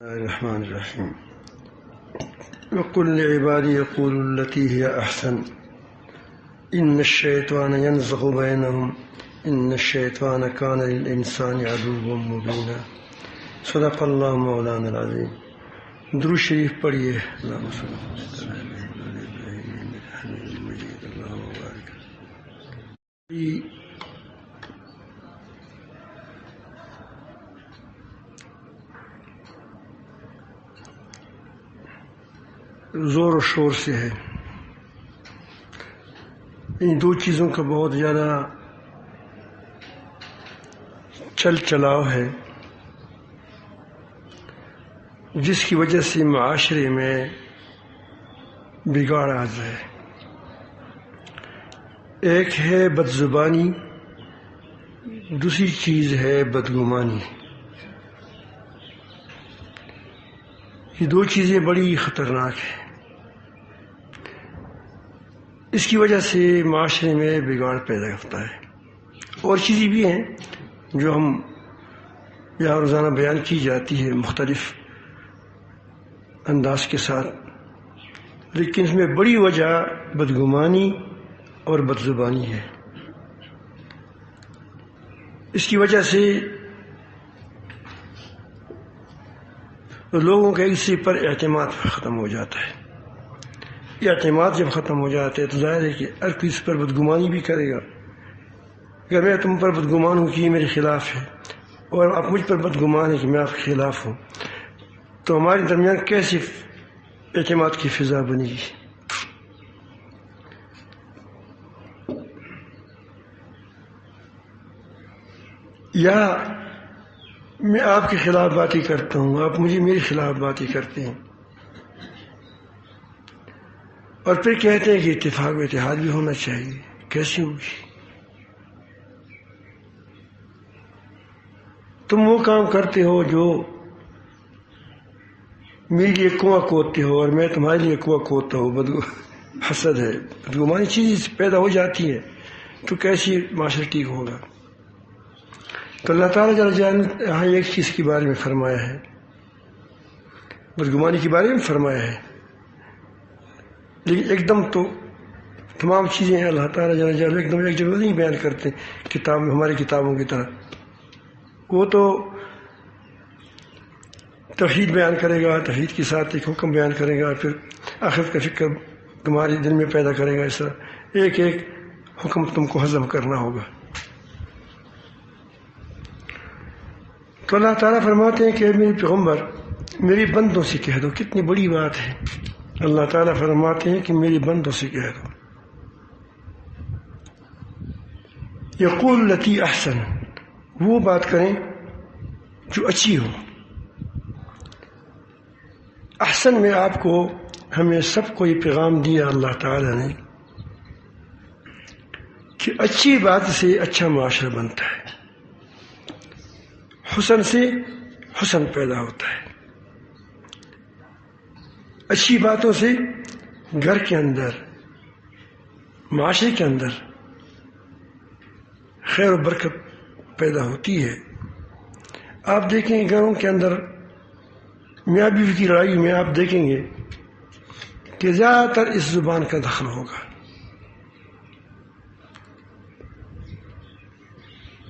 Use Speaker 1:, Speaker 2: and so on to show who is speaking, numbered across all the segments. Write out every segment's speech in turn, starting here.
Speaker 1: الرحمن الرحیم وقل لعبادی یقولوا التی هی احسن ان الشیطان ینزغ بینہم ان الشیطان کان للانسان عدوا مبینا۔ صدق اللہ مولانا العظیم۔ درود شریف پڑھیے۔ اللہم صل علی حمید مجید اللہم بارک۔ زور و شور سے ہے، ان دو چیزوں کا بہت زیادہ چل چلاؤ ہے، جس کی وجہ سے معاشرے میں بگاڑ آ جائے۔ ایک ہے بد زبانی، دوسری چیز ہے بدگمانی۔ یہ دو چیزیں بڑی خطرناک ہیں، اس کی وجہ سے معاشرے میں بگاڑ پیدا ہوتا ہے۔ اور چیزیں بھی ہیں جو ہم یہاں روزانہ بیان کی جاتی ہے مختلف انداز کے ساتھ، لیکن اس میں بڑی وجہ بدگمانی اور بدزبانی ہے۔ اس کی وجہ سے لوگوں کا کسی پر اعتماد ختم ہو جاتا ہے۔ یہ اعتماد جب ختم ہو جاتا ہے تو ظاہر ہے کہ ہر کوئی اس پر بدگمانی بھی کرے گا۔ اگر میں تم پر بدگمان ہوں کہ یہ میرے خلاف ہے، اور آپ مجھ پر بدگمان ہیں کہ میں آپ کے خلاف ہوں، تو ہمارے درمیان کیسے اعتماد کی فضا بنے گی؟ یا میں آپ کے خلاف باتیں کرتا ہوں، آپ مجھے میرے خلاف باتیں کرتے ہیں، اور پھر کہتے ہیں کہ اتفاق و اتحاد بھی ہونا چاہیے۔ کیسے ہوگی؟ تم وہ کام کرتے ہو جو میرے لیے کنواں کھودتے ہو اور میں تمہارے لیے کنواں کھودتا ہوں۔ حسد ہے، بدگمانی چیز پیدا ہو جاتی ہے، تو کیسی معاشرہ ٹھیک ہوگا؟ تو اللہ تعالیٰ جل جلالہ نے یہاں ایک چیز کے بارے میں فرمایا ہے، بدگمانی کے بارے میں فرمایا ہے، لیکن ایک دم تو تمام چیزیں اللہ تعالیٰ جل جلالہ ایک دم ایک جگہ نہیں بیان کرتے کتاب میں، ہماری کتابوں کی طرح۔ وہ تو توحید بیان کرے گا، توحید کے ساتھ ایک حکم بیان کرے گا، پھر آخرت کا فکر تمہارے دل میں پیدا کرے گا۔ اس طرح ایک ایک حکم تم کو ہضم کرنا ہوگا۔ تو اللہ تعالیٰ فرماتے ہیں کہ میرے پیغمبر میری بندوں سے کہہ دو۔ کتنی بڑی بات ہے۔ اللہ تعالیٰ فرماتے ہیں کہ میری بندوں سے کہہ دو، یقول التی احسن، وہ بات کریں جو اچھی ہو۔ احسن میں آپ کو ہمیں سب کو یہ پیغام دیا اللہ تعالیٰ نے کہ اچھی بات سے اچھا معاشرہ بنتا ہے، حسن سے حسن پیدا ہوتا ہے۔ اچھی باتوں سے گھر کے اندر، معاشرے کے اندر خیر و برکت پیدا ہوتی ہے۔ آپ دیکھیں گے گھروں کے اندر میاں بیوی کی لڑائی میں آپ دیکھیں گے کہ زیادہ تر اس زبان کا دخل ہوگا۔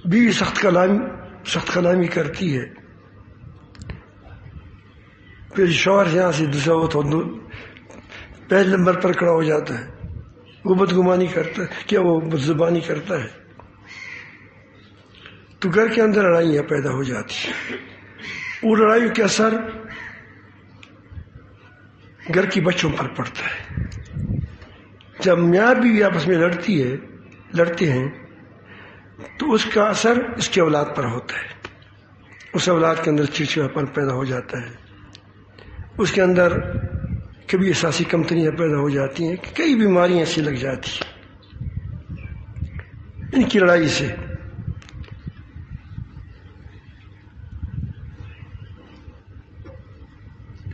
Speaker 1: بیوی سخت کلامی کرتی ہے، پھر شوہر یہاں سے دوسرا وہ تو پہلے نمبر پر کھڑا ہو جاتا ہے، وہ بدگمانی کرتا ہے، کیا وہ بدزبانی کرتا ہے، تو گھر کے اندر لڑائیاں پیدا ہو جاتی ہیں۔ وہ لڑائیوں کے اثر گھر کی بچوں پر پڑتا ہے۔ جب میاں بیوی آپس میں لڑتے ہیں تو اس کا اثر اس کے اولاد پر ہوتا ہے۔ اس اولاد کے اندر چڑچڑاپن پیدا ہو جاتا ہے، اس کے اندر کبھی احساسی کمتریاں پیدا ہو جاتی ہیں، کئی بیماریاں ایسی لگ جاتی ہیں ان کی لڑائی سے۔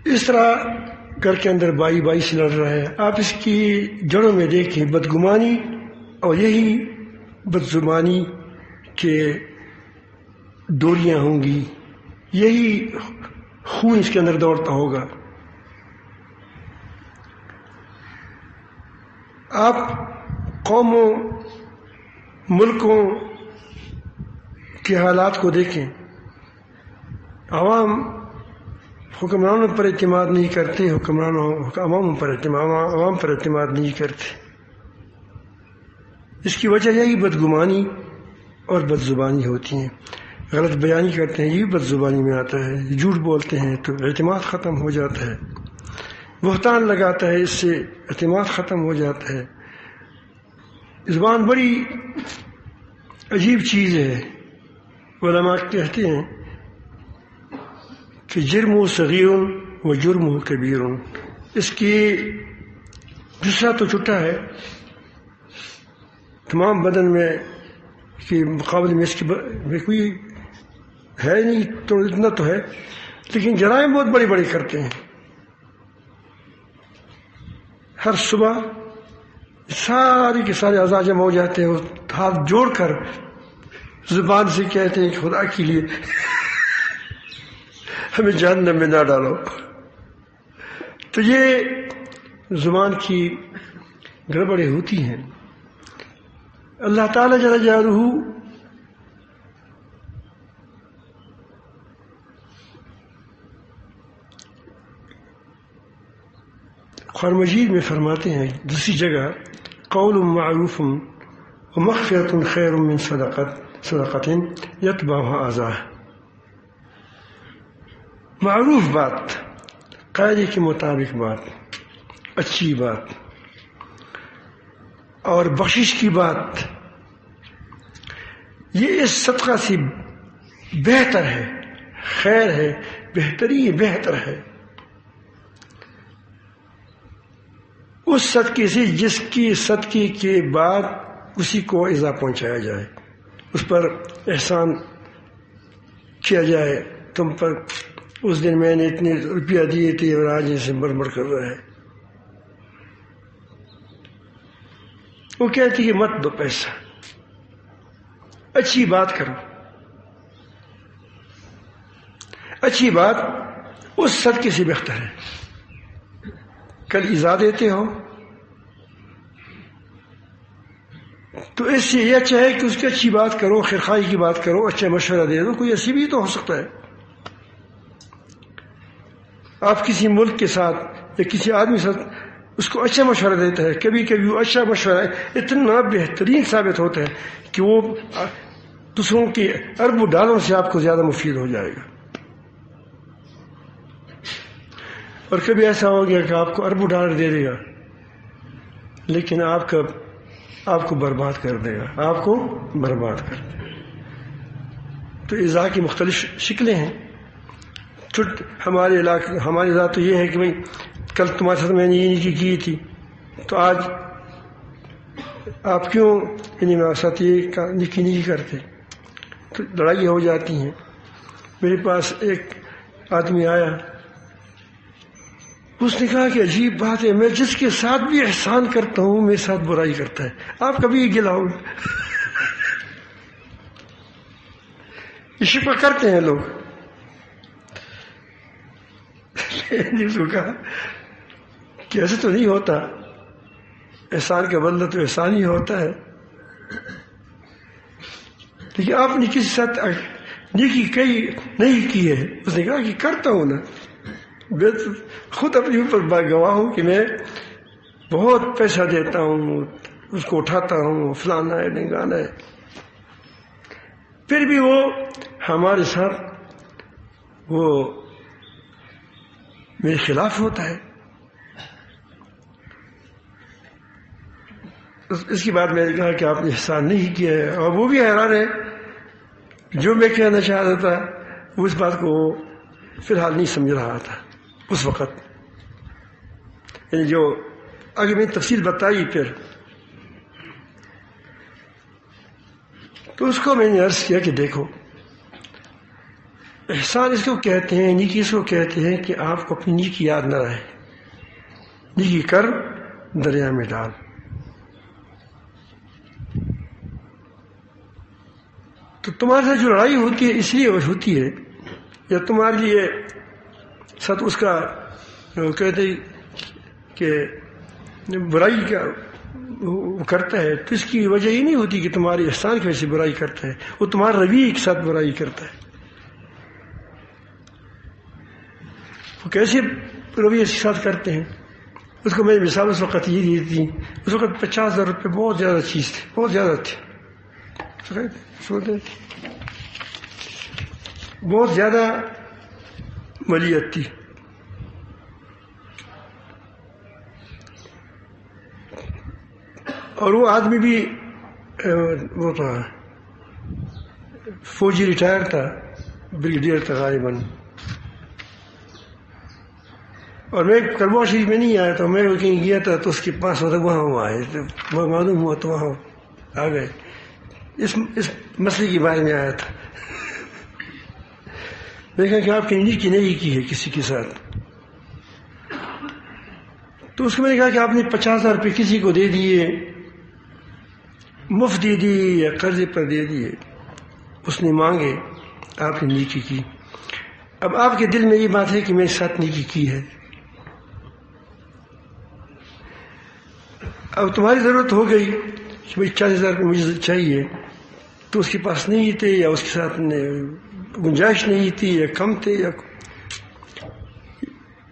Speaker 1: اس طرح گھر کے اندر بائی سے لڑ رہا ہے، آپ اس کی جڑوں میں دیکھیں بدگمانی اور یہی بدزبانی کے ڈوریاں ہوں گی، یہی خون اس کے اندر دوڑتا ہوگا. آپ قوموں ملکوں کے حالات کو دیکھیں. عوام حکمرانوں پر اعتماد نہیں کرتے، عوام پر اعتماد نہیں کرتے. اس کی وجہ یہی بدگمانی اور بد زبانی ہوتی ہیں. غلط بیانی کرتے ہیں، یہ بھی بد زبانی میں آتا ہے. جھوٹ بولتے ہیں تو اعتماد ختم ہو جاتا ہے. بہتان لگاتا ہے، اس سے اعتماد ختم ہو جاتا ہے. زبان بڑی عجیب چیز ہے. علماء کہتے ہیں کہ جرم صغیر و جرم کبیر. اس کی جسہ تو چھوٹا ہے، تمام بدن میں کے مقابلے میں اس کی کوئی ہے نہیں، تو اتنا تو ہے، لیکن جرائم بہت بڑے بڑے کرتے ہیں. ہر صبح سارے کے سارے اعضاء جمع ہو جاتے ہیں، ہاتھ جوڑ کر زبان سے کہتے ہیں کہ خدا کے لیے ہمیں جہنم میں نہ ڈالو. تو یہ زبان کی گڑبڑیں ہوتی ہیں. اللہ تعالیٰ جل جلالہ قرآن مجید میں فرماتے ہیں دوسری جگہ، قول معروف ومغفرۃ خیر من صدقۃ یتبعها اذى. معروف بات، قاعدے کے مطابق بات، اچھی بات اور بخشش کی بات، یہ اس صدقہ سے بہتر ہے، خیر ہے، بہترین بہتر ہے اس صدقے سے جس کی صدقے کے بعد اسی کو ایذا پہنچایا جائے، اس پر احسان کیا جائے. تم پر اس دن میں نے اتنے روپیہ دیے تھے اور آج اسے مرمر کر رہا ہے. وہ کہتی کہ مت دو پیسہ، اچھی بات کرو. اچھی بات اس صدقے سے بہتر ہے. کل ایذا دیتے ہو تو اس سے یہ اچھا ہے کہ اس کی اچھی بات کرو، خیرخواہی کی بات کرو، اچھا مشورہ دے دو. کوئی ایسی بھی تو ہو سکتا ہے. آپ کسی ملک کے ساتھ یا کسی آدمی کے ساتھ اس کو اچھا مشورہ دیتا ہے، کبھی کبھی وہ اچھا مشورہ اتنا بہترین ثابت ہوتا ہے کہ وہ دوسروں کے اربوں ڈالروں سے آپ کو زیادہ مفید ہو جائے گا. اور کبھی ایسا ہو گیا کہ آپ کو اربوں ڈالر دے دے گا لیکن آپ کو برباد کر دے گا، آپ کو برباد کر دے گا. تو ایذا کی مختلف شکلیں ہیں. ہمارے علاقے ہماری ذات تو یہ ہے کہ بھئی کل تمہارے ساتھ میں نے یہ نیکی کی تھی تو آج آپ کیوں میرے ساتھ یہ نیکی نہیں کرتے. تو لڑائی ہو جاتی ہیں. میرے پاس ایک آدمی آیا، اس نے کہا کہ عجیب بات ہے، میں جس کے ساتھ بھی احسان کرتا ہوں میرے ساتھ برائی کرتا ہے. آپ کبھی یہ گلا ہو یہ شکوہ کرتے ہیں لوگ. جس کو کہا کہ ایسے تو نہیں ہوتا، احسان کا بدلہ تو احسان ہی ہوتا ہے. لیکن آپ نے کسی ساتھ نیکی کئی نہیں کی ہے. اس نے کہا کہ کرتا ہوں نا، میں خود اپنے اوپر گواہ ہوں کہ میں بہت پیسہ دیتا ہوں، اس کو اٹھاتا ہوں، فلانا ہے ڈنگانا ہے. پھر بھی وہ ہمارے ساتھ وہ میرے خلاف ہوتا ہے. اس کی بات میں نے کہا کہ آپ نے احسان نہیں کیا ہے. اور وہ بھی حیران ہے. جو میں کہنا چاہ رہا تھا وہ اس بات کو فی الحال نہیں سمجھ رہا تھا اس وقت. یعنی جو آگے میں تفصیل بتائی پھر تو اس کو میں نے عرض کیا کہ دیکھو، احسان اس کو کہتے ہیں، نیکی اس کو کہتے ہیں کہ آپ کو اپنی نیکی یاد نہ رہے. نیکی کر دریا میں ڈال. تو تمہارے ساتھ جو لڑائی ہوتی ہے اس لیے ہوتی ہے یا تمہارے لیے ساتھ اس کا کہتے کہ برائی کا کرتا ہے، تو اس کی وجہ یہ نہیں ہوتی کہ تمہارے احسان کی وجہ سے برائی کرتا ہے، وہ تمہارے رویے کے ساتھ برائی کرتا ہے. وہ کیسے رویے کے ساتھ کرتے ہیں؟ اس کو میں مثال اس وقت یہ دی تھی، اس وقت 50,000 روپے بہت زیادہ چیز تھی، بہت زیادہ تھی، بہت زیادہ مالیت تھی. اور وہ آدمی بھی وہ تھا فوجی ریٹائر تھا، بریگیڈیئر تھا غالباً. اور میں کربوا شریف میں نہیں آیا تھا، میں کہیں گیا تھا تو اس کے پاس وہاں آئے، وہ معلوم ہوا تو وہاں آ گئے، اس مسئلے کے بارے میں آیا تھا. میں کہا کہ آپ کی نیکی نہیں کی ہے کسی کے ساتھ. تو اس کو میں نے کہا کہ آپ نے 50,000 روپے کسی کو دے دیے، مفت دے دیے یا قرضے پر دے دیے، اس نے مانگے، آپ نے نیکی کی. اب آپ کے دل میں یہ بات ہے کہ میرے ساتھ نیکی کی ہے، اب تمہاری ضرورت ہو گئی کہ بھائی 40,000 روپے مجھے چاہیے، تو اس کے پاس نہیں تھے یا اس کے ساتھ گنجائش نہیں تھی یا کم تھے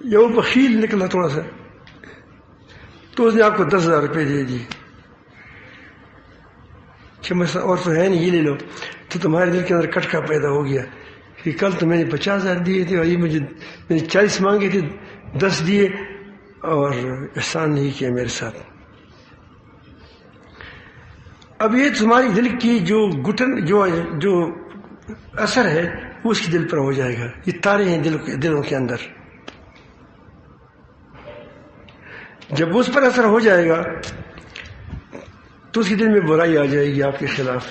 Speaker 1: یا وہ بخیل نکلا تھوڑا سا، تو اس نے آپ کو 10,000 روپے دے دیے کہ مسئلہ اور تو ہے نہیں، یہ لے لو. تو تمہارے دل کے اندر کٹکا پیدا ہو گیا کہ کل تو میں نے 50,000 دیے تھے اور یہ میں نے 40 مانگے تھے، 10 دیے اور احسان نہیں کیا میرے ساتھ. اب یہ تمہاری دل کی جو گٹن جو اثر ہے وہ اس کے دل پر ہو جائے گا. یہ تارے ہیں دلوں کے اندر، جب اس پر اثر ہو جائے گا تو اس کے دل میں برائی آ جائے گی آپ کے خلاف.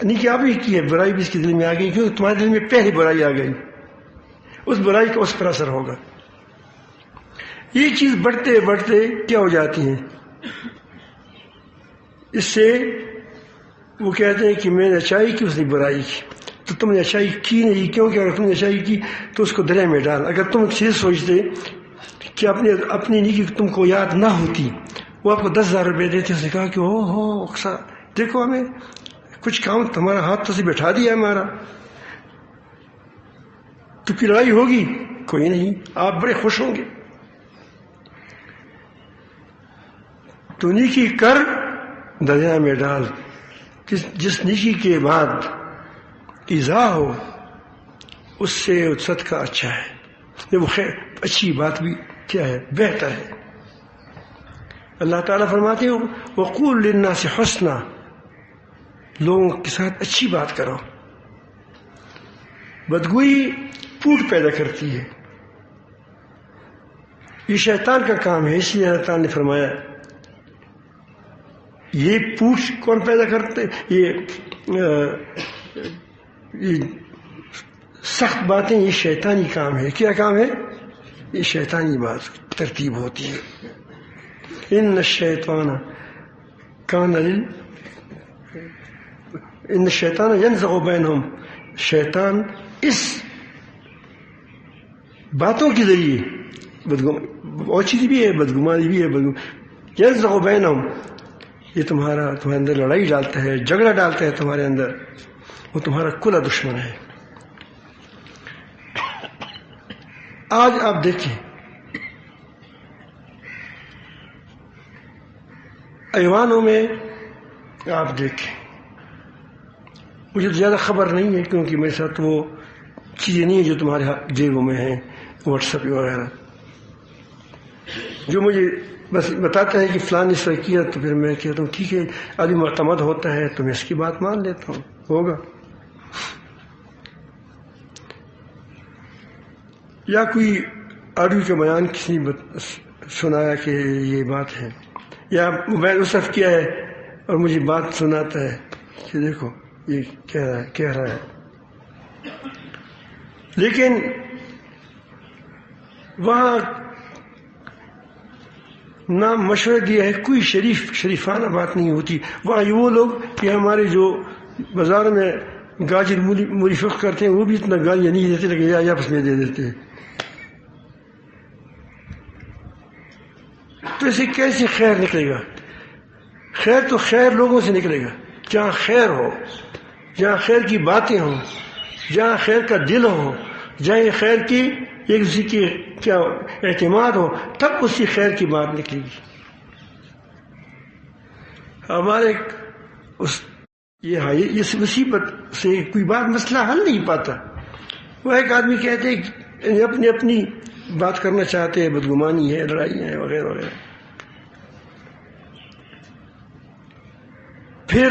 Speaker 1: نہیں کہ آپ ہی کی ہے، برائی بھی اس کے دل میں آ گئی، کیونکہ تمہارے دل میں پہلی برائی آ گئی، اس برائی کا اس پر اثر ہوگا. یہ چیز بڑھتے بڑھتے کیا ہو جاتی ہیں، اس سے وہ کہتے ہیں کہ میں نے اچائی کی، اس نے برائی کی. تو تم نے اچائی کی نہیں، کیونکہ اگر تم نے اچائی کی تو اس کو دریا میں ڈال. اگر تم چیز سوچتے کہ اپنی نیکی تم کو یاد نہ ہوتی، وہ آپ کو 10,000 روپے دیتے، اس نے کہا کہ اکثر دیکھو ہمیں کچھ کام تمہارا ہاتھ تو سے بٹھا دیا ہمارا، تو کی لڑائی ہوگی؟ کوئی نہیں، آپ بڑے خوش ہوں گے. تو نیکی کر، دریا میں ڈال. جس نیکی کے بعد ایذا ہو اس سے صدقہ اچھا ہے، وہ خیر اچھی بات بھی کیا ہے، بہتر ہے. اللہ تعالیٰ فرماتے ہو وقول للناس حسنا، لوگوں کے ساتھ اچھی بات کرو. بدگوئی پوٹ پیدا کرتی ہے، یہ شیطان کا کام ہے. اس لیے اللہ تعالیٰ نے فرمایا یہ پوچھ کون پیدا کرتے، یہ سخت باتیں یہ شیطانی کام ہے. کیا کام ہے؟ یہ شیطانی بات ترتیب ہوتی ہے. ان الشیطان ینزغ بینہم، شیطان اس باتوں کے ذریعے اور چیز بھی ہے، بدگمانی بھی ہے، ینزغ بینہم، یہ تمہارے اندر لڑائی ڈالتا ہے، جھگڑا ڈالتا ہے تمہارے اندر. وہ تمہارا کھلا دشمن ہے. آج آپ دیکھیں ایوانوں میں، آپ دیکھیں، مجھے زیادہ خبر نہیں ہے کیونکہ میرے ساتھ وہ چیزیں نہیں ہیں جو تمہارے جیبوں میں ہیں، واٹس ایپ وغیرہ، جو مجھے بس بتاتا ہے کہ فلاں اس طرح کیا، تو پھر میں کہتا ہوں ٹھیک ہے، آدمی معتمد ہوتا ہے تو میں اس کی بات مان لیتا ہوں، ہوگا. یا کوئی آڈیو کا بیان کسی نے سنایا کہ یہ بات ہے، یا موبائل اسف کیا ہے اور مجھے بات سناتا ہے کہ دیکھو یہ کہہ رہا ہے. لیکن وہاں نہ مشورہ دیا ہے، کوئی شریفانہ بات نہیں ہوتی. وہاں وہ لوگ کہ ہمارے جو بازار میں گاجر مولی فقہ کرتے ہیں وہ بھی اتنا گالیاں نہیں دیتے لیکن یا آپس میں دے دیتے ہیں. تو اسے کیسے خیر نکلے گا؟ خیر تو خیر لوگوں سے نکلے گا. جہاں خیر ہو، جہاں خیر کی باتیں ہوں، جہاں خیر کا دل ہو، جہاں خیر کی ایک دوسرے کی کیا اعتماد ہو، تب اسی خیر کی بات نکلے گی. ہمارے اس مصیبت سے کوئی بات مسئلہ حل نہیں پاتا. وہ ایک آدمی کہتے ہیں اپنی بات کرنا چاہتے ہیں، بدگمانی ہے، لڑائیاں ہیں وغیرہ وغیرہ. پھر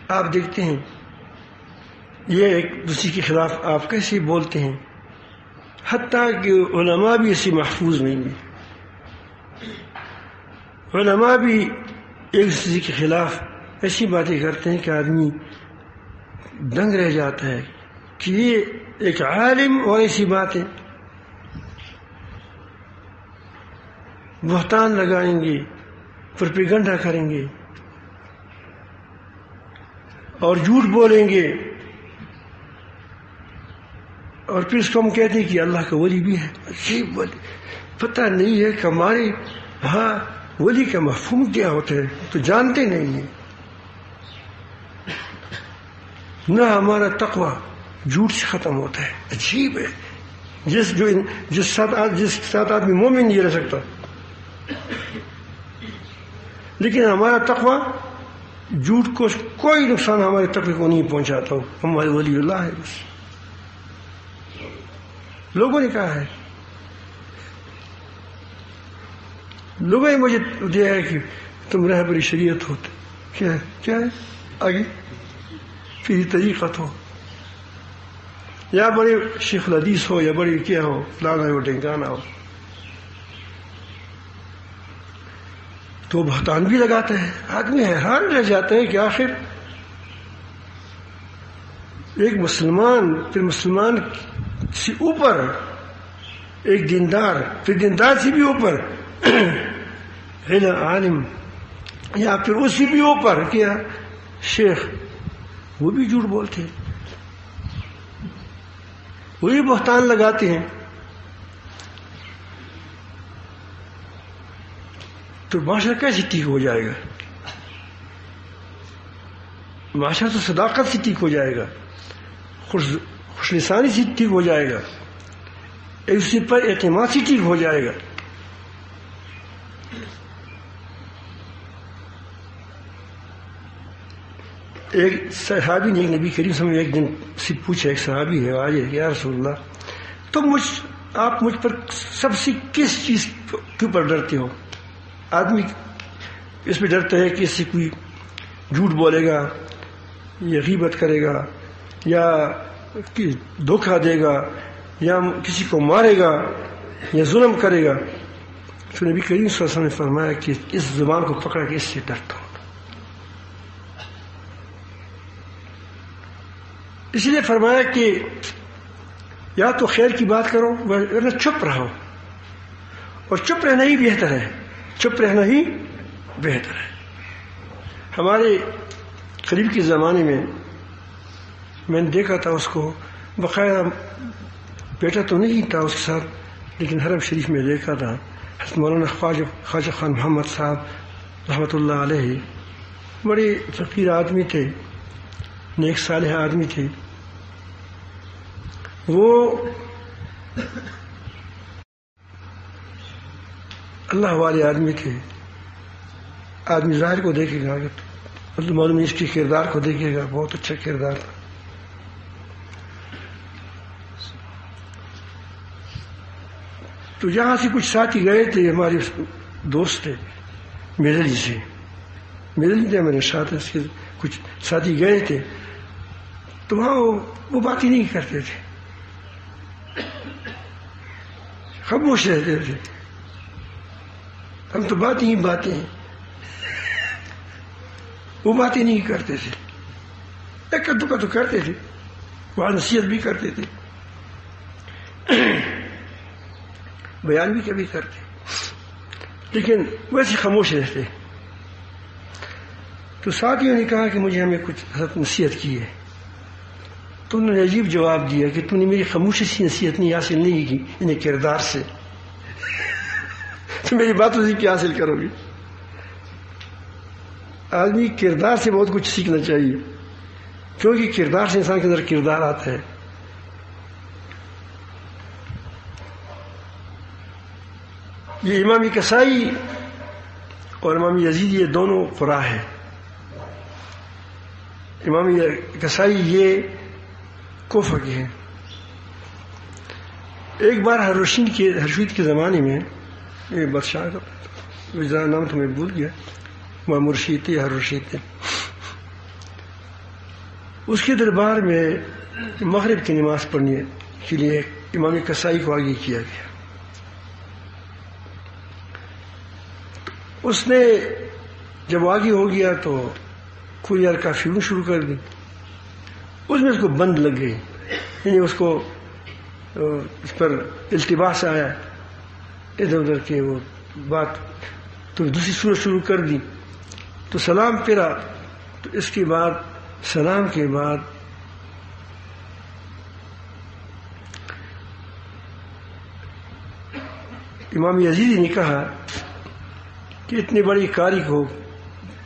Speaker 1: آپ دیکھتے ہیں یہ ایک دوسرے کے خلاف آپ کیسے بولتے ہیں، حتیٰ کہ علماء بھی ایسی محفوظ نہیں ہیں. علماء بھی ایک دوسرے کے خلاف ایسی باتیں کرتے ہیں کہ آدمی دنگ رہ جاتا ہے کہ یہ ایک عالم اور ایسی باتیں. بہتان لگائیں گے، پروپیگنڈا کریں گے اور جھوٹ بولیں گے، اور پھر اس کو ہم کہتے ہیں کہ اللہ کا ولی بھی ہے. عجیب ولی، پتہ نہیں ہے کہ ہمارے ہاں ولی کا مفہوم کیا ہوتا ہے تو جانتے نہیں ہیں. نہ ہمارا تقوی جھوٹ سے ختم ہوتا ہے. عجیب ہے، جس ساتھ آدمی مومن نہیں رہ سکتا، لیکن ہمارا تقوی جھوٹ کو کوئی نقصان ہمارے تقوی کو نہیں پہنچاتا ہو. ہمارے ولی اللہ ہے. بس لوگوں نے کہا ہے، لوگوں نے مجھے دیا ہے کہ تم رہبری شریعت ہوتے. کیا ہے آگے پھر طریقت ہو، یا بڑے شیخ الحدیث ہو، یا بڑے کیا ہو، فلانا ہو، ڈھنکانا ہو. تو بہتان بھی لگاتا ہے. آدمی حیران رہ جاتا ہے کہ آخر ایک مسلمان، پھر مسلمان سے اوپر ایک دیندار، پھر دیندار سے بھی اوپر عالم، یا پھر اس سے بھی اوپر کیا شیخ، وہ بھی جھوٹ بولتے ہیں، وہی بہتان لگاتے ہیں. تو معاشرہ کیسے ٹھیک ہو جائے گا؟ معاشرہ تو صداقت سے ٹھیک ہو جائے گا، خوش لسانی سے ٹھیک ہو جائے گا، ایک دوسرے پر اعتماد سے ٹھیک ہو جائے گا. ایک صحابی نے نبی کریم صلی اللہ علیہ وسلم ایک دن سے پوچھا، ایک صحابی ہے آج، یا رسول اللہ تم آپ مجھ پر سب سے کس چیز کے اوپر ڈرتے ہو؟ آدمی اس پہ ڈرتا ہے کہ اس سے کوئی جھوٹ بولے گا، یا غیبت کرے گا، یا دھوکہ دے گا، یا کسی کو مارے گا، یا ظلم کرے گا. تو نبی کریم صلی اللہ علیہ وسلم نے فرمایا کہ اس زبان کو پکڑا کہ اس سے ڈرتا ہوں. اس لیے فرمایا کہ یا تو خیر کی بات کرو ورنہ چپ رہو، اور چپ رہنا ہی بہتر ہے. چپ رہنا ہی بہتر ہے. ہمارے قریب کے زمانے میں میں نے دیکھا تھا اس کو، باقاعدہ بیٹا تو نہیں تھا اس کے ساتھ، لیکن حرم شریف میں دیکھا تھا. حضرت مولانا خواجہ خان محمد صاحب رحمۃ اللہ علیہ، بڑے فقیر آدمی تھے، نیک صالح آدمی تھے. وہ اللہ والے آدمی تھے. آدمی ظاہر کو دیکھے گا، معلوم اس کے کردار کو دیکھے گا، بہت اچھا کردار تھا. تو یہاں سے کچھ ساتھی گئے تھے، ہمارے دوست تھے میرلی سے، میرلی تھے میرے ساتھ، اس کے کچھ ساتھی گئے تھے. تو وہاں وہ باتیں نہیں کرتے تھے، خاموش رہتے تھے. ہم تو باتیں ہی باتیں ہیں، وہ باتیں نہیں کرتے تھے. ایک کدو کا تو کرتے تھے، وہاں نصیحت بھی کرتے تھے، بیان بھی کبھی کرتے، لیکن ویسے خاموش رہتے. تو ساتھیوں نے کہا کہ مجھے ہمیں کچھ نصیحت کی ہے. تو انہوں نے عجیب جواب دیا کہ تم نے میری خاموشی سے نصیحت نہیں حاصل نہیں کی، انہیں کردار سے تو میری باتوں سے کیا حاصل کرو گی؟ آدمی کردار سے بہت کچھ سیکھنا چاہیے، کیونکہ کردار سے انسان کے اندر کردار آتا ہے. یہ امام کسائی اور امام یزید یہ دونوں قراء ہیں. امام کسائی یہ کوفہ کے ہیں. ایک بار ہرشید کے زمانے میں یہ بادشاہ کا نام تو میں بھول گیا، مامور رشید تھے یا ہر رشید تھے، اس کے دربار میں مغرب کی نماز پڑھنے کے لیے امام کسائی کو آگے کیا گیا. اس نے جب آگے ہو گیا تو کوئی کافرون شروع کر دی. اس میں اس کو بند لگ گئی، یعنی اس کو اس پر التباس آیا ادھر ادھر کے وہ بات، تو دوسری صورت شروع کر دی. تو سلام پھرا. تو اس کے بعد سلام کے بعد امام یزیدی نے کہا کہ اتنی بڑی کاری کو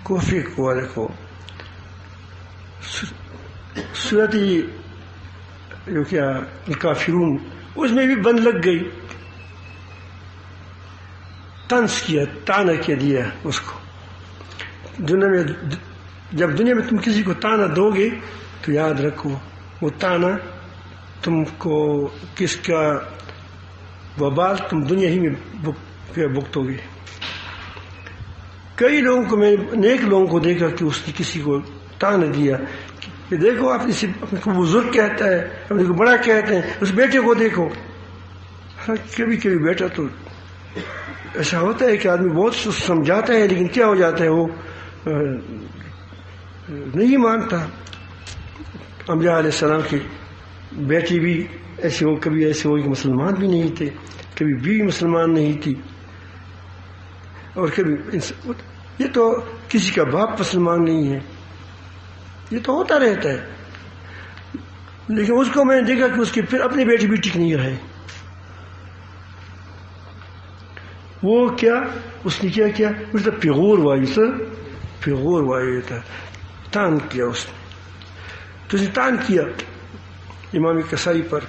Speaker 1: کوفے کو رکھو، صورت جو کیا الکافرون اس میں بھی بند لگ گئی. طنز کیا، تانا کیا دیا اس کو. دنیا میں جب دنیا میں تم کسی کو تانا دو گے تو یاد رکھو وہ تانا تم کو کس کا وبال تم دنیا ہی میں بھگتو گے. کئی لوگوں کو میں نیک لوگوں کو دیکھا کہ اس نے کسی کو تانا دیا کہ دیکھو آپ اپنے کو بزرگ کہتا ہے، اپنے کو بڑا کہتے ہیں، اس بیٹے کو دیکھو. کبھی کبھی بیٹا تو ایسا ہوتا ہے کہ آدمی بہت سمجھاتا ہے لیکن کیا ہو جاتا ہے وہ نہیں مانتا. انبیاء علیہ السلام کی بیٹی بھی ایسے ہو، کبھی ایسے ہو کہ مسلمان بھی نہیں تھے، کبھی بیوی مسلمان نہیں تھی، اور کبھی یہ تو کسی کا باپ مسلمان نہیں ہے. یہ تو ہوتا رہتا ہے. لیکن اس کو میں نے دیکھا کہ اس کی پھر اپنی بیٹی بھی ٹک نہیں رہے. وہ کیا اس نے کیا اس نے پیغور وایو تھا، تان کیا اس نے. تو اس نے تان کیا امام کسائی پر.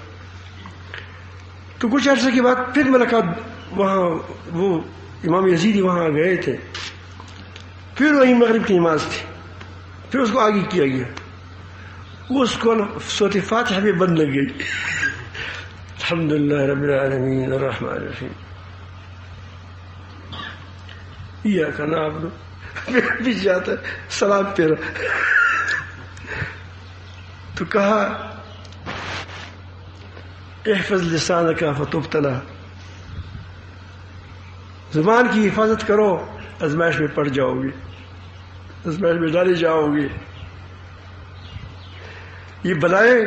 Speaker 1: تو کچھ عرصے کے بعد پھر ملاقات وہاں، وہ امام یزیدی وہاں گئے تھے، پھر وہی مغرب کی نماز تھی، پھر اس کو آگے کیا گیا. اس کو سورۃ فاتحہ میں بند لگ گئی. الحمدللہ رب العالمین الرحمن الرحیم ایاک نعبد. پھر پیچھے آتا ہے سلام پھیرا. تو کہا احفظ لسانک فتبتلی، زبان کی حفاظت کرو آزمائش میں پڑ جاؤ گے، آزمائش میں ڈالے جاؤ گے. یہ بلائیں،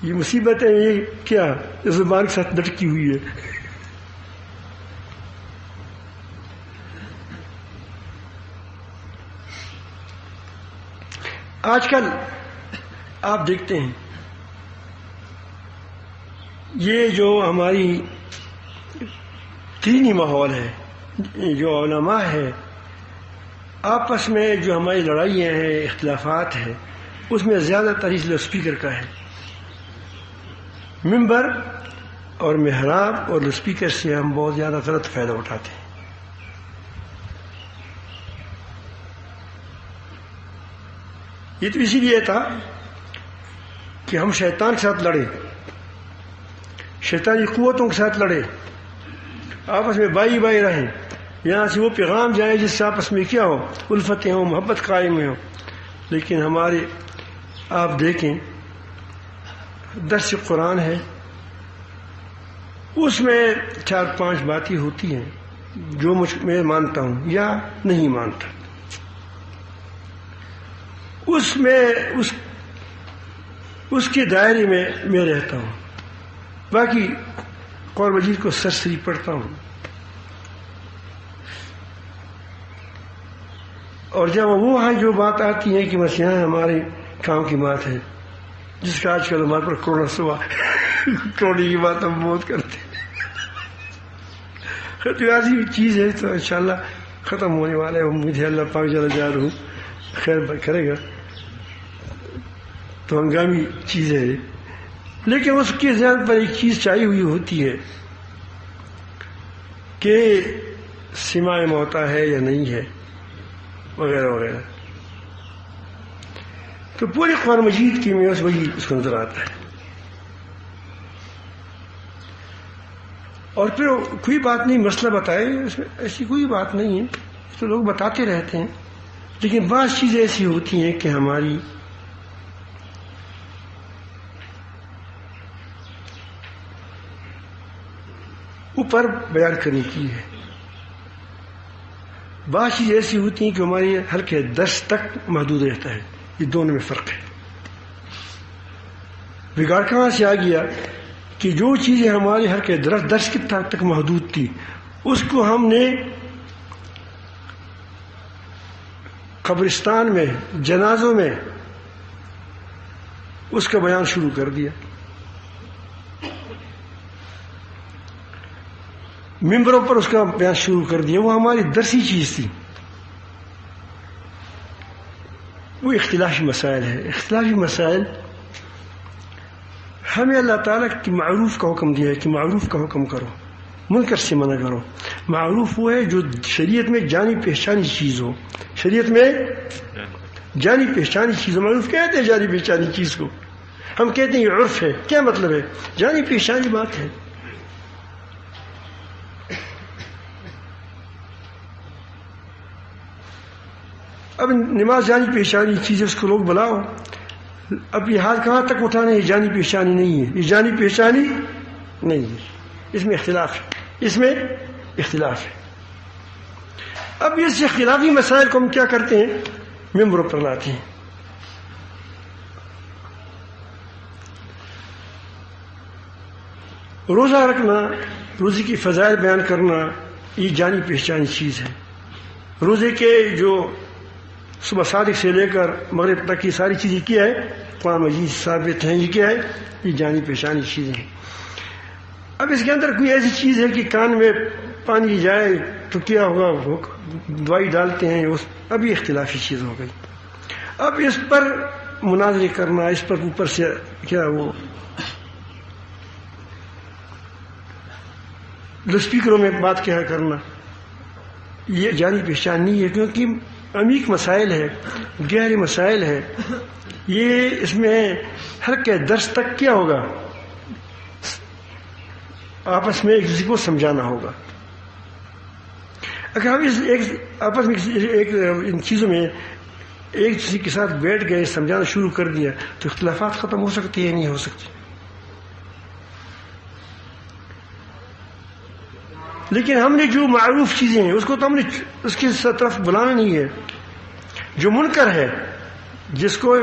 Speaker 1: یہ مصیبتیں، یہ کیا اس زبان کے ساتھ لٹکی ہوئی ہے. آج کل آپ دیکھتے ہیں یہ جو ہماری دینی ماحول ہے، جو علماء ہے آپس میں جو ہماری لڑائیاں ہیں، اختلافات ہیں، اس میں زیادہ تر اس اسپیکر کا ہے. ممبر اور محراب اور اسپیکر سے ہم بہت زیادہ غلط فائدہ اٹھاتے ہیں. یہ تو اسی لیے تھا کہ ہم شیطان کے ساتھ لڑیں، شیطانی قوتوں کے ساتھ لڑیں، آپس میں بائی بائی رہیں، یہاں سے وہ پیغام جائے جس سے آپس میں کیا ہو، الفتیں ہوں، محبت قائم ہو. لیکن ہمارے آپ دیکھیں درس قرآن ہے، اس میں 4-5 باتیں ہوتی ہیں جو میں مانتا ہوں یا نہیں مانتا. اس میں اس کے دائرے میں میں رہتا ہوں، باقی قرآن مجید کو سرسری پڑھتا ہوں. اور جب وہ جو بات آتی ہے کہ بس یہاں ہمارے کام کی بات ہے، جس کا آج کل ہمارے پر کروڑا سوا کروڑی کی بات ہم بہت کرتے ہیں، تو ایسی چیز ہے تو انشاءاللہ ختم ہونے والا ہے، امید ہے اللہ پاک جل جلالہ خیر کرے گا، تو ہنگامی چیز ہے، لیکن اس کے ذہن پر ایک چیز چاہی ہوئی ہوتی ہے کہ سماع موتا ہے یا نہیں ہے وغیرہ وغیرہ، تو پورے قرآن مجید کی میں وہی اس کو نظر آتا ہے، اور پھر کوئی بات نہیں مسئلہ بتائے، اس میں ایسی کوئی بات نہیں ہے، تو لوگ بتاتے رہتے ہیں، لیکن بعض چیزیں ایسی ہوتی ہیں کہ ہماری اوپر بیان کرنے کی ہے، بعض چیزیں ایسی ہوتی ہیں کہ ہماری ہلکے درس تک محدود رہتا ہے، یہ دونوں میں فرق ہے۔ بگاڑ کہاں سے آ گیا کہ جو چیزیں ہماری ہلکے درس کی تک محدود تھی، اس کو ہم نے قبرستان میں جنازوں میں اس کا بیان شروع کر دیا، ممبروں پر اس کا بیان شروع کر دیا، وہ ہماری درسی چیز تھی، وہ اختلافی مسائل ہے۔ اختلافی مسائل ہمیں اللہ تعالیٰ کی معروف کا حکم دیا ہے کہ معروف کا حکم کرو، منکر سے منع کرو۔ معروف وہ ہے جو شریعت میں جانی پہچانی چیز ہو، شریعت میں جانی پہچانی چیز ہو، معروف کہتے ہیں جانی پہچانی چیز کو، ہم کہتے ہیں یہ عرف ہے، کیا مطلب ہے؟ جانی پہچانی بات ہے۔ اب نماز جانی پہچانی چیز ہے، اس کو لوگ بلاؤ، اب یہ ہاتھ کہاں تک اٹھانے، یہ جانی پہچانی نہیں ہے، یہ جانی پہچانی نہیں ہے، اس میں اختلاف ہے، اس میں اختلاف ہے۔ اب اس اختلافی مسائل کو ہم کیا کرتے ہیں؟ ممبروں پر لاتے ہیں۔ روزہ رکھنا، روزے کی فضائل بیان کرنا، یہ جانی پہچانی چیز ہے۔ روزے کے جو صبح صادق سے لے کر مغرب تک کی ساری چیزیں کیا ہے، قرآن مجید ثابت ہیں، یہ کیا ہے؟ یہ جانی پہچانی چیزیں ہیں۔ اب اس کے اندر کوئی ایسی چیز ہے کہ کان میں پانی جائے تو کیا ہوگا، وہ دوائی ڈالتے ہیں، اب یہ اختلافی چیز ہو گئی۔ اب اس پر مناظرے کرنا، اس پر اوپر سے کیا وہ اسپیکروں میں بات کیا کرنا، یہ جانی پہچان نہیں ہے، کیونکہ عمیق مسائل ہے، گہرے مسائل ہے، یہ اس میں ہر کے درس تک کیا ہوگا، آپس میں ایک دوسرے کو سمجھانا ہوگا۔ اگر ہم آپس میں ان چیزوں میں ایک دوسرے کے ساتھ بیٹھ گئے، سمجھانا شروع کر دیا، تو اختلافات ختم ہو سکتی ہے؟ نہیں ہو سکتی۔ لیکن ہم نے جو معروف چیزیں ہیں اس کو تو ہم نے اس کی طرف بلانا نہیں ہے۔ جو منکر ہے، جس کو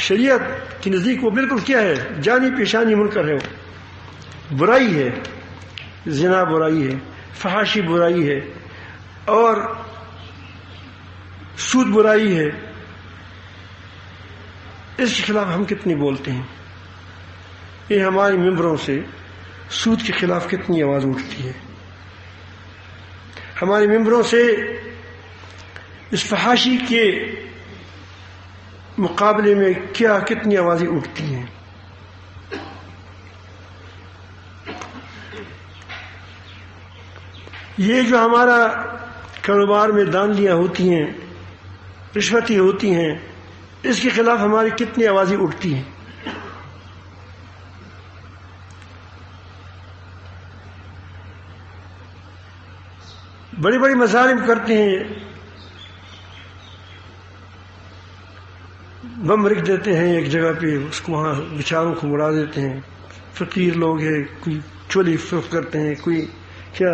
Speaker 1: شریعت کے نزدیک وہ بالکل کیا ہے، جانی پیشانی منکر ہے، وہ برائی ہے، زنا برائی ہے، فحاشی برائی ہے، اور سود برائی ہے، اس کے خلاف ہم کتنی بولتے ہیں؟ یہ ہمارے ممبروں سے سود کے خلاف کتنی آواز اٹھتی ہے، ہمارے ممبروں سے اس فحاشی کے مقابلے میں کتنی آوازیں اٹھتی ہیں۔ یہ جو ہمارا کاروبار میں دانلیاں ہوتی ہیں، رشوتیں ہوتی ہیں، اس کے خلاف ہماری کتنی آوازیں اٹھتی ہیں۔ بڑے بڑے مظالم کرتے ہیں، بم رکھ دیتے ہیں ایک جگہ پہ، اس کو وہاں بیچاروں کو اڑا دیتے ہیں۔ فقیر لوگ ہیں، کوئی چولی فروخت کرتے ہیں، کوئی کیا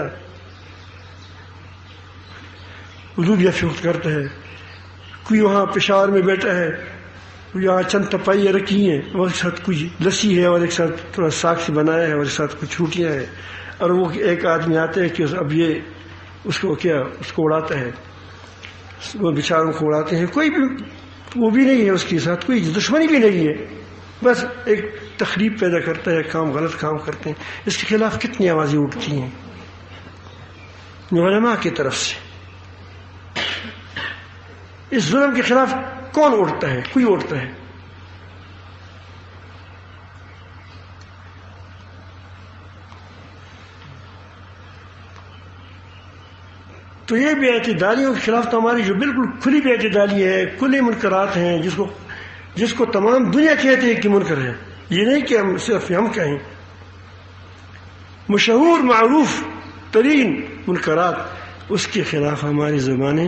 Speaker 1: لوبیا فروخت کرتا ہے، کوئی وہاں پشاور میں بیٹھا ہے، یہاں چند تپائیاں رکھی ہیں، اور ایک ساتھ کچھ لسی ہے، اور ایک ساتھ تھوڑا ساگ سے بنایا ہے، اور ایک ساتھ کچھ روٹیاں ہیں، اور وہ ایک آدمی آتا ہے کہ اب یہ اس کو اڑاتا ہے۔ وہ بیچاروں کو اڑاتے ہیں، کوئی بھی وہ بھی نہیں ہے اس کے ساتھ، کوئی دشمنی بھی نہیں ہے، بس ایک تخریب پیدا کرتا ہے، کام غلط کام کرتے ہیں. اس کے خلاف کتنی آوازیں اٹھتی ہیں علماء کی طرف سے. اس ظلم کے خلاف کون اٹھتا ہے؟ کوئی اٹھتا ہے. تو یہ بے اعتدالیوں کے خلاف تو ہماری جو بالکل کھلی بے اعتدالی ہے، کھلے منکرات ہیں، جس کو تمام دنیا کہتے ہیں کہ منکر ہے، یہ نہیں کہ ہم صرف ہم کہیں. مشہور معروف ترین منکرات، اس کے خلاف ہماری زبانیں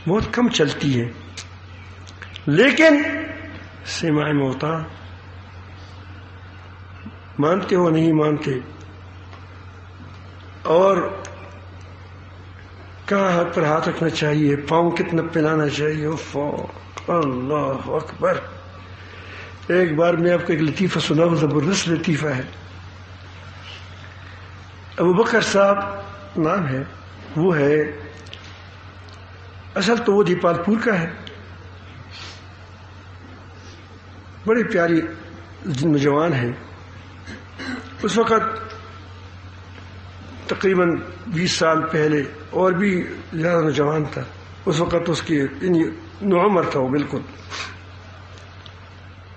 Speaker 1: بہت کم چلتی ہے. لیکن سماع موتا، مانتے ہو نہیں مانتے، اور کہاں ہاتھ پر ہاتھ رکھنا چاہیے، پاؤں کتنا پلانا چاہیے. اللہ اکبر. ایک بار میں آپ کو ایک لطیفہ سناؤں، زبردست لطیفہ ہے. ابو بکر صاحب نام ہے، وہ ہے اصل تو وہ دیپال پور کا ہے، بڑی پیاری نوجوان ہے. اس وقت تقریباً 20 سال پہلے اور بھی زیادہ نوجوان تھا. اس وقت اس کی نوعمر تھا، وہ بالکل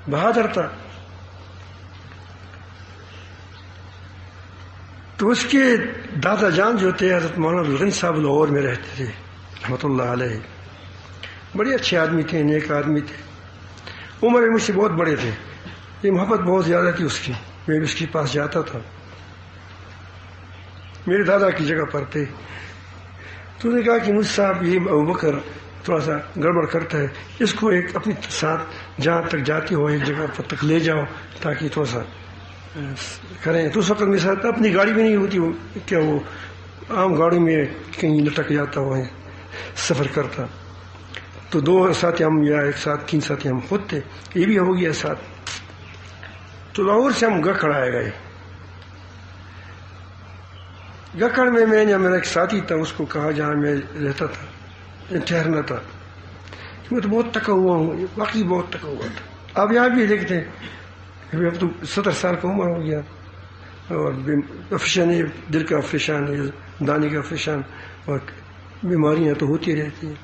Speaker 1: بہادر تھا. تو اس کے دادا جان جو تھے حضرت مولانا الغنی صاحب لاہور میں رہتے تھے رحمۃ اللہ علیہ. بڑے اچھے آدمی تھے، نیک آدمی تھے، عمر میں مجھ سے بہت بڑے تھے. یہ محبت بہت زیادہ تھی اس کی. میں بھی اس کے پاس جاتا تھا، میرے دادا کی جگہ پر تھے. تو نے کہا کہ مجھ صاحب یہ ابو بکر تھوڑا سا گڑبڑ کرتا ہے، اس کو ایک اپنی ساتھ جہاں تک جاتی ہو ایک جگہ پر تک لے جاؤ تاکہ تھوڑا سا کریں. تو اس وقت میرے ساتھ اپنی گاڑی بھی نہیں ہوتی، کیا وہ عام گاڑی میں کہیں لٹک جاتا ہوا سفر کرتا. تو 2 ساتھی ہم یا ایک ساتھ 3 ساتھی ہم خود تھے، یہ بھی ہو گیا ساتھ. تو لاہور سے ہم گکڑ آئے گئے. گکڑ میں نے میرا ایک ساتھی تھا، اس کو کہا جہاں میں رہتا تھا ٹھہرنا تھا. میں تو بہت تکا ہوا ہوں، واقعی بہت تکا ہوا تھا. آپ یہاں بھی دیکھتے ہیں اب تو 70 سال کا عمر ہو گیا، اور آپریشن ہے، دل کا آپریشن ہے، دانے کا آپریشن، اور بیماریاں تو ہوتی رہتی ہیں.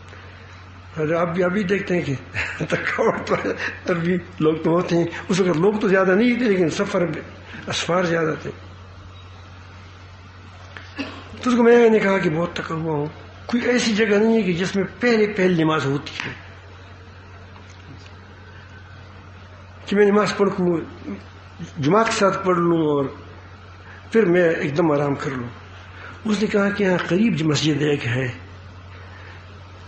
Speaker 1: اور آپ بھی ابھی دیکھتے ہیں کہ تھکاوٹ تو اب بھی لوگ تو ہوتے ہیں. اس وقت لوگ تو زیادہ نہیں تھے، لیکن سفر اسفار زیادہ تھے. تو اس کو میں نے کہا کہ بہت تھکا ہوا ہوں، کوئی ایسی جگہ نہیں ہے کہ جس میں پہلے نماز ہوتی ہے کہ میں نماز پڑھ کو جماعت کے ساتھ پڑھ لوں اور پھر میں ایک دم آرام کر لوں. اس نے کہا کہ یہاں قریب جو مسجد ایک ہے،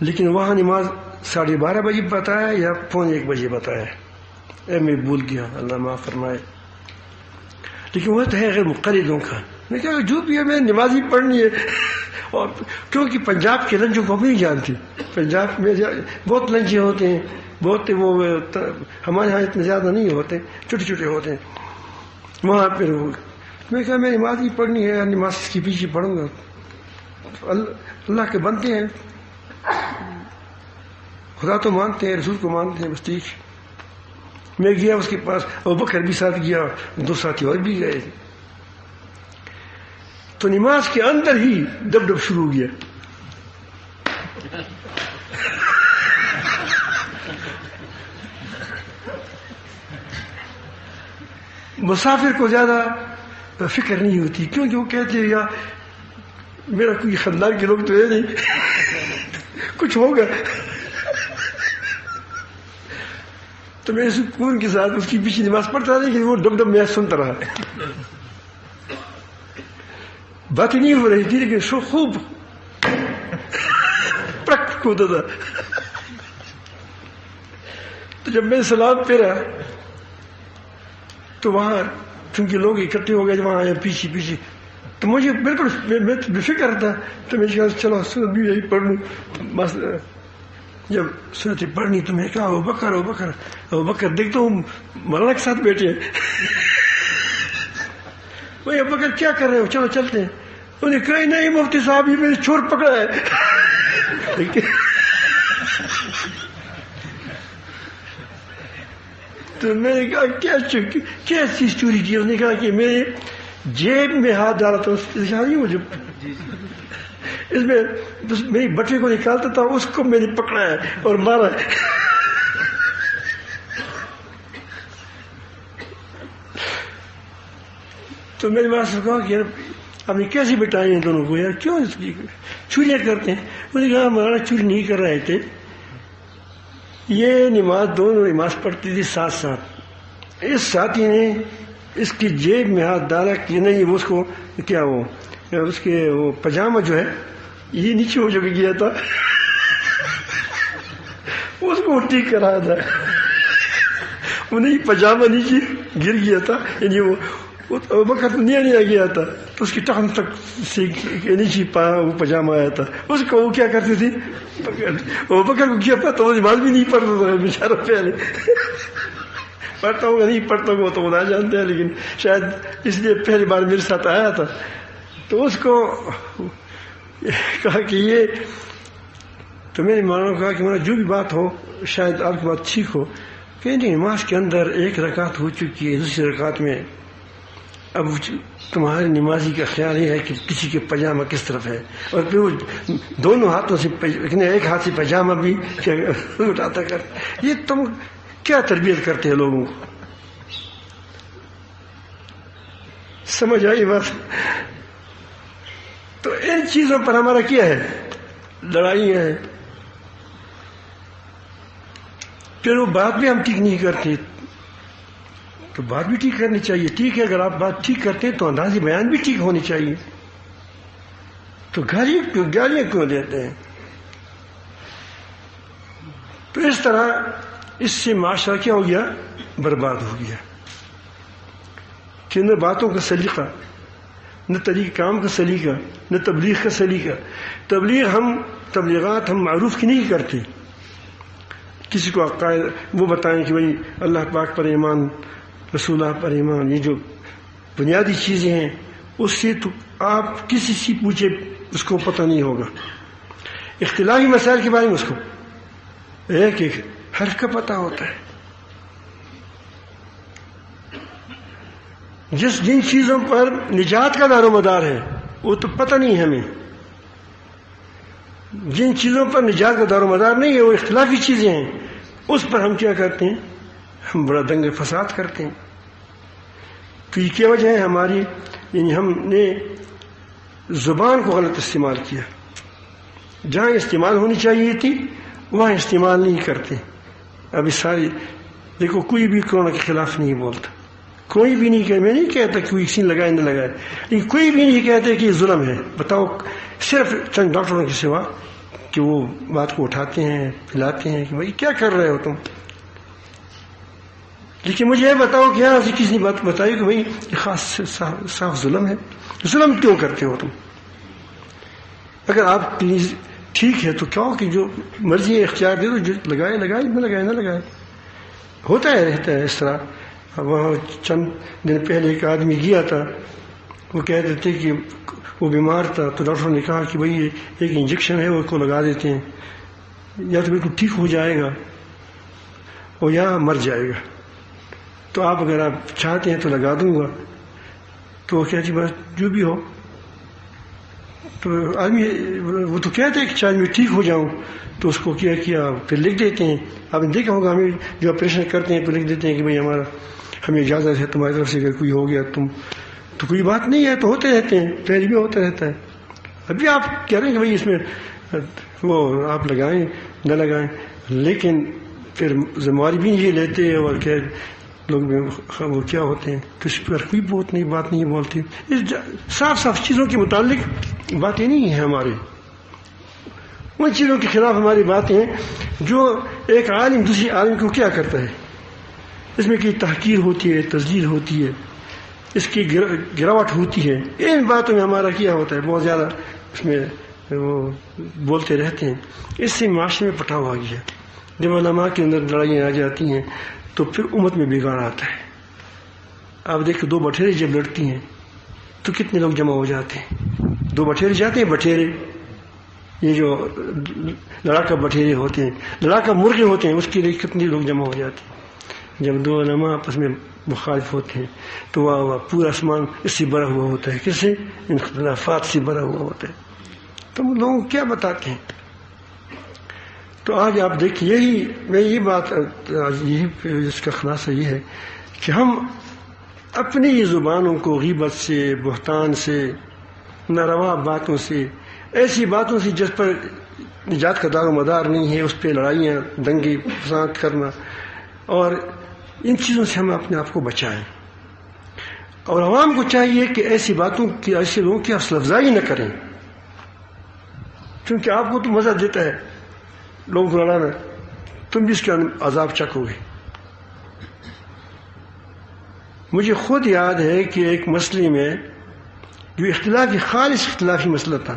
Speaker 1: لیکن وہاں نماز 12:30 بجے بتایا یا 1:45 بجے بتایا. میں بھول گیا، اللہ معاف فرمائے. لیکن وہ تو ہے غیر مقلدوں کا. میں کہا جو بھی ہے میں نمازی پڑھنی ہے. اور کیونکہ پنجاب کے لنجوں کو ہم نہیں جانتے، پنجاب میں بہت لنجے ہوتے ہیں، بہت وہ ہمارے یہاں اتنے زیادہ نہیں ہوتے، چھوٹے چھوٹے ہوتے ہیں. وہاں پھر میں کہا میں نمازی پڑھنی ہے، نماز کے پیچھے پڑھوں گا. اللہ کے بندے ہیں، خدا تو مانتے ہیں، رسول کو مانتے ہیں، بس ٹھیک. میں گیا اس کے پاس، ابو بکر بھی ساتھ گیا، 2 ساتھی اور بھی گئے. تو نماز کے اندر ہی ڈب شروع ہو گیا. مسافر کو زیادہ فکر نہیں ہوتی، کیونکہ وہ کہتے ہیں یا میرا کوئی خاندان کے لوگ تو ہے نہیں، کچھ ہوگا. تو میں سکون کے ساتھ اس کی پیچھے نماز پڑھتا رہا، لیکن وہ ڈب میں سنتا رہا. باتیں نہیں ہو رہی تھی لیکن سو خوب پرکٹ ہوتا تھا. تو جب میں سلام پھیرا تو وہاں چونکہ لوگ اکٹھے ہو گئے، وہاں آئے پیچھے، تو مجھے بالکل میں بے فکر تھا. تو میں کہا چلو سنت بھی یہی پڑھ لوں. جب سنت پڑھنی تو میں نے کہا ابو بکر دیکھتا ہوں مولانا کے ساتھ بیٹھے. بھائی ابو بکر کیا کر رہے ہو، چلو چلتے ہیں. انہوں نے کہا نہیں مفتی صاحب یہ میں نے چور پکڑا ہے. تو میں نے کہا کیا چیز چوری کی؟ اس نے کہا کہ میرے جیب میں ہاتھ ڈالا تھا، مجھے اس میں میری بٹوے کو نکالتا تھا، اس کو میں نے پکڑا ہے اور مارا ہے۔ تو میرے پاس کہا کہ آپ نے کیسے بٹائی ہیں دونوں کو یار، کیوں چوریاں کرتے ہیں؟ انہوں نے کہا مولانا چوری نہیں کر رہے تھے، یہ نماز دونوں نماز پڑھتی تھی ساتھ ساتھ، اس ساتھی نے اس کی جیب میں ہاتھ ڈالا کہ نہیں، اس کو کیا وہ اس کے وہ پاجامہ جو ہے یہ نیچے ہو چکا گیا تھا، اس کو ٹھیک کرایا تھا، وہ نہیں پاجامہ نیچے گر گیا تھا، یعنی وہ وقت نہیں گیا تھا تو اس کی ٹخن تک سے نیچے وہ پاجامہ آیا تھا، اس کو وہ کیا کرتے تھے، وہ بکر کو کیا پتا، وہ نماز بھی نہیں پڑھتا تھا بیچارہ، پہلے پڑھتا ہوگا نہیں پڑھتا ہوگا تو خدا جانتے ہیں، لیکن شاید اس لیے پہلی بار میرے ساتھ آیا تھا، تو اس کو کہا کہ یہ تو میں نے مولانا کو کہا کہ مولانا جو بھی بات ہو شاید آپ کی بات ٹھیک ہو، کہ نماز کے اندر ایک رکعت ہو چکی ہے، دوسری رکعت میں اب تمہارے نمازی کا خیال یہ ہے کہ کسی کے پاجامہ کس طرف ہے، اور پھر وہ دونوں ہاتھوں سے ایک ہاتھ سے پاجامہ بھی اٹھاتا کر، یہ تم کیا تربیت کرتے ہیں لوگوں کو؟ سمجھ آئی بات؟ تو ان چیزوں پر ہمارا کیا ہے، لڑائی ہے، پھر وہ بات بھی ہم ٹھیک نہیں کرتے، تو بات بھی ٹھیک کرنی چاہیے، ٹھیک ہے اگر آپ بات ٹھیک کرتے ہیں تو انداز بیان بھی ٹھیک ہونی چاہیے، تو گالیاں کیوں دیتے ہیں؟ تو اس طرح اس سے معاشرہ کیا ہو گیا، برباد ہو گیا، کہ نہ باتوں کا سلیقہ، نہ طریقہ کام کا سلیقہ، نہ تبلیغ کا سلیقہ۔ تبلیغات ہم معروف کی نہیں کرتے، کسی کو عقائد وہ بتائیں کہ بھائی اللہ پاک پر ایمان، رسول اللہ پر ایمان، یہ جو بنیادی چیزیں ہیں، اس سے تو آپ کسی سے پوچھے اس کو پتہ نہیں ہوگا۔ اختلافی مسائل کے بارے میں اس کو ایک حرف کا پتہ ہوتا ہے۔ جن چیزوں پر نجات کا دار و مدار ہے وہ تو پتہ نہیں ہے ہمیں، جن چیزوں پر نجات کا دار و مدار نہیں ہے وہ اختلافی چیزیں ہیں، اس پر ہم کیا کرتے ہیں، ہم بڑا دنگ فساد کرتے ہیں۔ تو یہ کیا وجہ ہے ہماری، یعنی ہم نے زبان کو غلط استعمال کیا، جہاں استعمال ہونی چاہیے تھی وہاں استعمال نہیں کرتے۔ ابھی ساری دیکھو، کوئی بھی کورونا کے خلاف نہیں بولتا، کوئی بھی نہیں کہ میں نہیں کہتا کہ ویکسین لگائے نہ لگائے، لیکن کوئی بھی نہیں کہتا کہ یہ ظلم ہے۔ بتاؤ، صرف چند ڈاکٹروں کے سوا کہ وہ بات کو اٹھاتے ہیں، پھیلاتے ہیں کہ بھائی کیا کر رہے ہو تم، لیکن مجھے یہ بتاؤ کہ یہاں سے کسی نے بات بتائی کہ بھائی یہ خاص صاف ظلم ہے۔ ظلم کیوں کرتے ہو تم؟ اگر آپ ٹھیک ہے تو کیا کہ جو مرضی اختیار دے دو، جو لگائے لگائے، نہ لگائے نہ لگائے، ہوتا ہے رہتا ہے اس طرح۔ وہاں چند دن پہلے ایک آدمی گیا تھا، وہ کہتے تھے کہ وہ بیمار تھا، تو ڈاکٹر نے کہا کہ بھائی ایک انجیکشن ہے وہ کو لگا دیتے ہیں، یا تو بالکل ٹھیک ہو جائے گا اور یا مر جائے گا، تو آپ اگر آپ چاہتے ہیں تو لگا دوں گا۔ تو وہ کہتی بس جو بھی ہو، تو آدمی وہ تو کہتے ہیں کہ شاید میں ٹھیک ہو جاؤں، تو اس کو کیا پھر لکھ دیتے ہیں۔ آپ نے دیکھا ہوگا ہمیں جو آپریشن کرتے ہیں تو لکھ دیتے ہیں کہ بھائی ہمیں اجازت ہے تمہاری طرف سے، اگر کوئی ہو گیا تو کوئی بات نہیں ہے، تو ہوتے رہتے ہیں، پہلے بھی ہوتا رہتا ہے۔ ابھی آپ کہہ رہے ہیں کہ بھائی اس میں وہ آپ لگائیں نہ لگائیں، لیکن پھر ذمہ بھی نہیں لیتے، اور کہ لوگ وہ کیا ہوتے ہیں، تو اس پر کوئی بات نہیں بولتے۔ صاف چیزوں کے متعلق باتیں نہیں ہیں ہمارے، ان چیزوں کے خلاف ہماری باتیں ہیں جو ایک عالم دوسری عالم کو کیا کرتا ہے، اس میں کی تحقیر ہوتی ہے، تذلیل ہوتی ہے، اس کی گراوٹ ہوتی ہے، ان باتوں میں ہمارا کیا ہوتا ہے، بہت زیادہ اس میں وہ بولتے رہتے ہیں۔ اس سے معاشرے میں پٹاؤ آ گیا، جب علماء کے اندر لڑائیاں آ جاتی ہیں تو پھر امت میں بگاڑ آتا ہے۔ آپ دیکھیں، دو بٹھیرے جب لڑتی ہیں تو کتنے لوگ جمع ہو جاتے ہیں، دو بٹھیرے جاتے ہیں، بٹھیرے یہ جو لڑاکا بٹھیرے ہوتے ہیں، لڑاکا مرغے ہوتے ہیں، اس کے لیے کتنے لوگ جمع ہو جاتے ہیں. جب دو علماء آپس میں مخالف ہوتے ہیں تو واہ پورا آسمان اس سے بھرا ہوا ہوتا ہے. کس سے؟ ان اختلافات سے بھرا ہوا ہوتا ہے. تم لوگوں کو کیا بتاتے ہیں؟ تو آج آپ دیکھیے یہ بات یہی اس کا خلاصہ یہ ہے کہ ہم اپنی زبانوں کو غیبت سے، بہتان سے، ناروا باتوں سے، ایسی باتوں سے جس پر نجات کا دار و مدار نہیں ہے، اس پہ لڑائیاں، دنگے فساد کرنا، اور ان چیزوں سے ہم اپنے آپ کو بچائیں. اور عوام کو چاہیے کہ ایسی باتوں کی، ایسے لوگوں کی حوصلہ افزائی نہ کریں، کیونکہ آپ کو تو مزہ دیتا ہے لوگوں کو لڑانا، تم بھی اس کا عذاب چکھو گے. مجھے خود یاد ہے کہ ایک مسئلے میں جو اختلافی، خالص اختلافی مسئلہ تھا،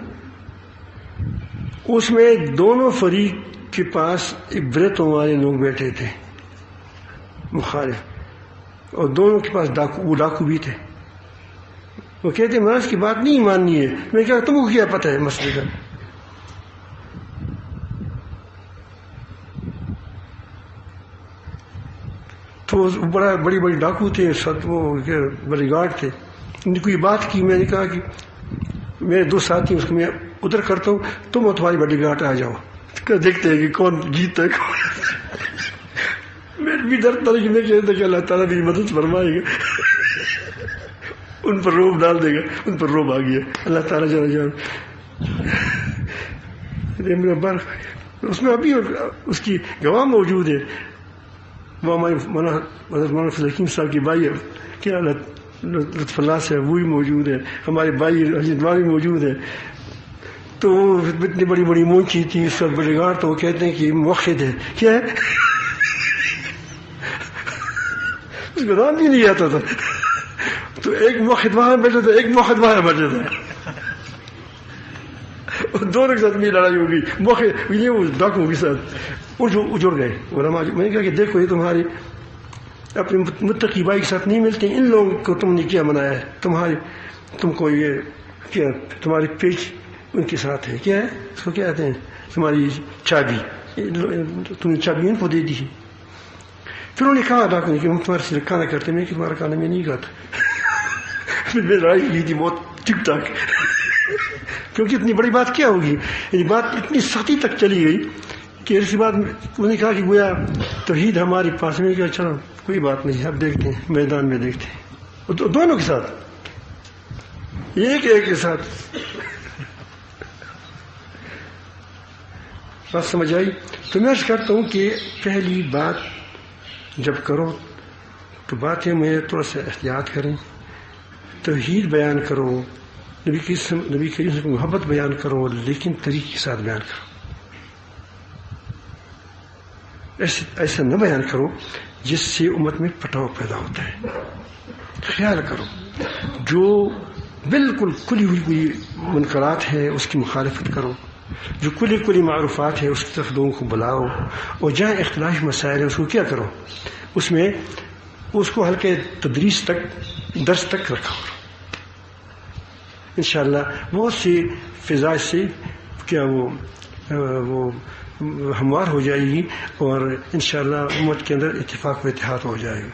Speaker 1: اس میں دونوں فریق کے پاس عبرتوں والے لوگ بیٹھے تھے مخالف، اور دونوں کے پاس وہ ڈاکو بھی تھے. وہ کہتے ہیں اس کی بات نہیں ماننی ہے. میں کہا تم کو کیا پتہ ہے مسئلے کا؟ تو بڑی بڑی ڈاکو تھے، وہ بڑی گارڈ تھے. ان کو یہ بات کی، میں نے کہا کہ میرے دو ساتھی اس کو میں ادھر کرتا ہوں، تم اور تمہاری بڑی گارڈ آ جاؤ، دیکھتے ہیں کہ کون جیتتا ہے. میں بھی ڈرتا کہ میں کہتا کہ اللہ تعالیٰ میری مدد فرمائے گا، ان پر روب ڈال دے گا. ان پر روب آ گیا. اللہ تعالیٰ جان اس میں ابھی اس کی گواہ موجود ہے. وہ ہمارے مولانا فضل حکیم صاحب کی بھائی ہے، کیا لطف اللہ سے وہی موجود ہے. ہمارے بھائی رجت بھی موجود ہے. تو اتنی بڑی بڑی مونچی تھی اس پر بڑے گار، تو وہ کہتے ہیں کہ موحد ہے. کیا ہے؟ اس کو نام بھی نہیں آتا تھا. تو ایک موحد وہاں بیٹھا تھا، ایک موحد وہاں بیٹھا تھا، اور دونوں کے ساتھ میری لڑائی ہو گئی. موحد یہ ڈاکو کے ساتھ اجڑ گئے علماء. میں نے کہا کہ دیکھو، یہ تمہاری اپنے متقی بھائی کے ساتھ نہیں ملتے. ان لوگوں کو تم نے کیا بنایا ہے؟ تم کو یہ کیا، تمہاری پیچ ان کے ساتھ ہے. کیا ہے اس کو کیا کہتے ہیں؟ تمہاری چابی، تم نے چابی ان کو دے دی. پھر انہوں نے کہا ڈاکو نے کہ ہم تمہارے سے کھانا کرتے. میں کہ تمہارا کھانا میں نہیں کھاتا. پھر میں لڑائی کی تھی بہت ٹھیک ٹھاک، کیونکہ اتنی بڑی بات کیا ہوگی. یہ بات اتنی سختی تک چلی گئی کہ اس کے بعد انہوں نے کہا کہ گویا توحید ہمارے پاس میں. کیا چلو کوئی بات نہیں، اب دیکھتے ہیں میدان میں، دیکھتے ہیں. دونوں کے ساتھ، ایک کے ساتھ. بات سمجھ آئی؟ تو میں عرض کرتا ہوں کہ پہلی بات جب کرو تو باتیں میں تھوڑا سا احتیاط کریں. توحید بیان کرو، نبی کریم سے محبت بیان کرو، لیکن طریقے کے ساتھ بیان کرو. ایسا نہ بیان کرو جس سے امت میں پٹاؤ پیدا ہوتا ہے. خیال کرو جو بالکل کھلی ہوئی منکرات ہے اس کی مخالفت کرو، جو کلی معروفات ہے اس کی طرف لوگوں کو بلاؤ، اور جہاں اختلاف مسائل ہے اس کو کیا کرو، اس میں اس کو ہلکے تدریس تک، درس تک رکھو. انشاءاللہ بہت سی فضا سے کیا وہ ہموار ہو جائے گی، اور انشاءاللہ امت کے اندر اتفاق و اتحاد ہو جائے گا.